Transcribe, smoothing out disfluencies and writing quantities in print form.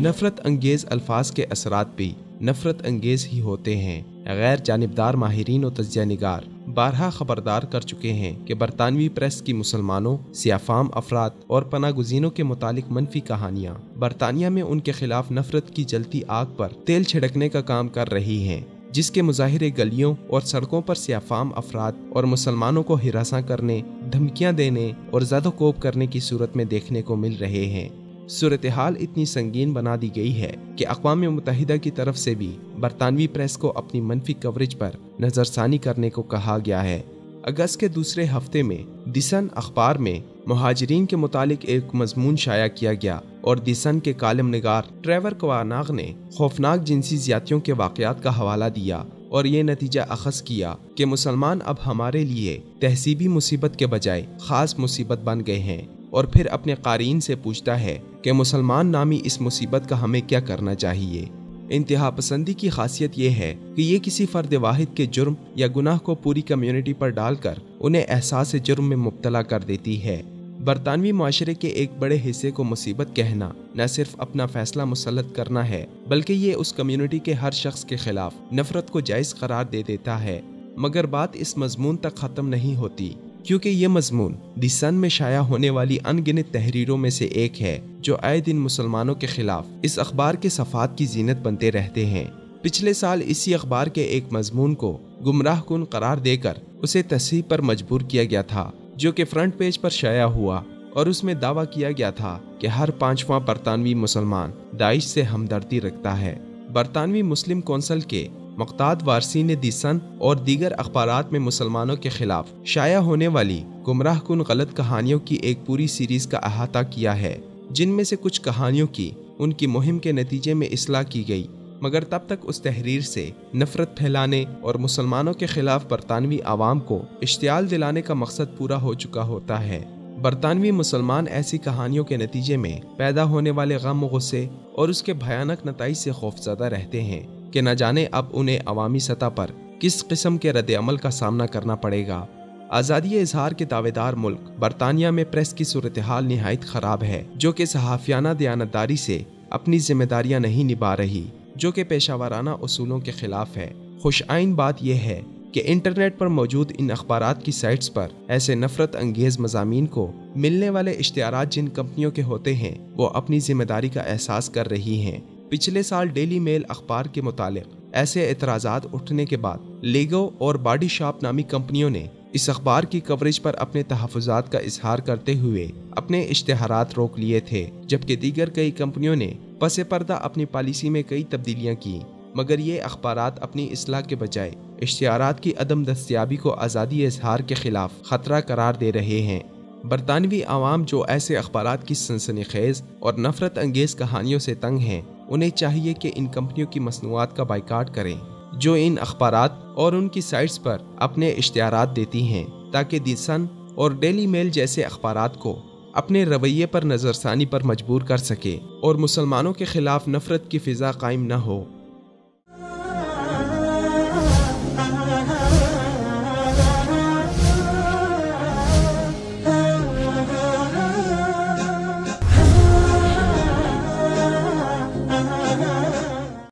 नफरत अंगेज अल्फाज के असरात भी नफरत अंगेज ही होते हैं। गैर जानिबदार माहिरीन और तज्जिया निगार बारहा खबरदार कर चुके हैं कि बरतानवी प्रेस की मुसलमानों, सियाफाम अफराद और पनागुज़ीनों के मुतालिक मनफी कहानियाँ बरतानिया में उनके खिलाफ नफरत की जलती आग पर तेल छिड़कने का काम कर रही हैं, जिसके मुजाहिरे गलियों और सड़कों पर सियाफाम अफराद और मुसलमानों को हिरासा करने, धमकियाँ देने और ज़दोकोब करने की सूरत में देखने को मिल रहे हैं। सूरत हाल इतनी संगीन बना दी गई है कि अक़वाम मुत्तहिदा की तरफ से भी बरतानवी प्रेस को अपनी मनफी कवरेज पर नज़रसानी करने को कहा गया है। अगस्त के दूसरे हफ्ते में द सन अखबार में मुहाजिरीन के मुतालिक एक मजमून शाया किया गया और द सन के कालम निगार ट्रेवर कवानाग ने खौफनाक जिनसी ज़्यादतियों के वाक़यात का हवाला दिया और ये नतीजा अखज़ किया कि मुसलमान अब हमारे लिए तहसीबी मुसीबत के बजाय ख़ास मुसीबत बन गए हैं, और फिर अपने क़ारीन से पूछता है कि मुसलमान नामी इस मुसीबत का हमें क्या करना चाहिए। इंतहा पसंदी की खासियत यह है कि ये किसी फ़र्द वाहिद के जुर्म या गुनाह को पूरी कम्युनिटी पर डालकर उन्हें एहसास जुर्म में मुब्तला कर देती है। बरतानवी माशरे के एक बड़े हिस्से को मुसीबत कहना न सिर्फ अपना फैसला मुसल्लत करना है, बल्कि ये उस कम्युनिटी के हर शख्स के खिलाफ नफरत को जायज़ करार दे देता है। मगर बात इस मजमून तक ख़त्म नहीं होती, क्योंकि ये मजमून द सन में शाया होने वाली अनगिनत तहरीरों में से एक है जो आए दिन मुसलमानों के खिलाफ इस अखबार के सफ़ात की जीनत बनते रहते हैं। पिछले साल इसी अखबार के एक मजमून को गुमराह कुन करार देकर उसे तस्हीह पर मजबूर किया गया था, जो कि फ्रंट पेज पर शाया हुआ, और उसमें दावा किया गया था कि हर 5वां बरतानवी मुसलमान दाइश से हमदर्दी रखता है। बरतानवी मुस्लिम कौंसिल के मुख्ताद वारसी ने द सन और दीगर अखबारात में मुसलमानों के खिलाफ शाया होने वाली गुमराह कुन गलत कहानियों की एक पूरी सीरीज का अहाता किया है, जिनमें से कुछ कहानियों की उनकी मुहिम के नतीजे में इस्लाह की गई, मगर तब तक उस तहरीर से नफरत फैलाने और मुसलमानों के खिलाफ बरतानवी आवाम को इश्तियाल दिलाने का मकसद पूरा हो चुका होता है। बरतानवी मुसलमान ऐसी कहानियों के नतीजे में पैदा होने वाले गम व गुस्से और उसके भयानक नताइज से खौफज़दा रहते हैं कि न जाने अब उन्हें अवामी सतह पर किस किस्म के रद्द-ए-अमल का सामना करना पड़ेगा। आज़ादी इजहार के दावेदार मुल्क बरतानिया में प्रेस की सूरत हाल निहायत ख़राब है, जो कि सहाफ़ियाना दयानतदारी से अपनी जिम्मेदारियाँ नहीं निभा रही, जो कि पेशावराना उसूलों के खिलाफ है। खुशआइन बात यह है कि इंटरनेट पर मौजूद इन अखबारात की साइट्स पर ऐसे नफरत अंगेज मज़ामीन को मिलने वाले इश्तिहारात जिन कंपनियों के होते हैं वो अपनी जिम्मेदारी का एहसास कर रही हैं। पिछले साल डेली मेल अखबार के मुतालिक ऐसे एतराज़ात उठने के बाद लेगो और बॉडी शॉप नामी कंपनियों ने इस अखबार की कवरेज पर अपने तहफ़्फ़ुज़ात का इजहार करते हुए अपने इश्तिहारात रोक लिए थे, जबकि दीगर कई कंपनियों ने पसे पर्दा अपनी पॉलिसी में कई तब्दीलियाँ की, मगर ये अखबारात अपनी इस्लाह के बजाय इश्तिहारात की अदम दस्तयाबी को आज़ादी इजहार के खिलाफ ख़तरा करार दे रहे हैं। बरतानवी आवाम जो ऐसे अखबारात की सनसनीखेज़ और नफरत अंगेज कहानियों से तंग हैं, उन्हें चाहिए कि इन कंपनियों की मसनूआत का बाइकाट करें जो इन अखबारात और उनकी साइट्स पर अपने इश्तिहारात देती हैं, ताकि द सन और डेली मेल जैसे अखबारात को अपने रवैये पर नज़रसानी पर मजबूर कर सके और मुसलमानों के खिलाफ नफरत की फ़िज़ा कायम न हो।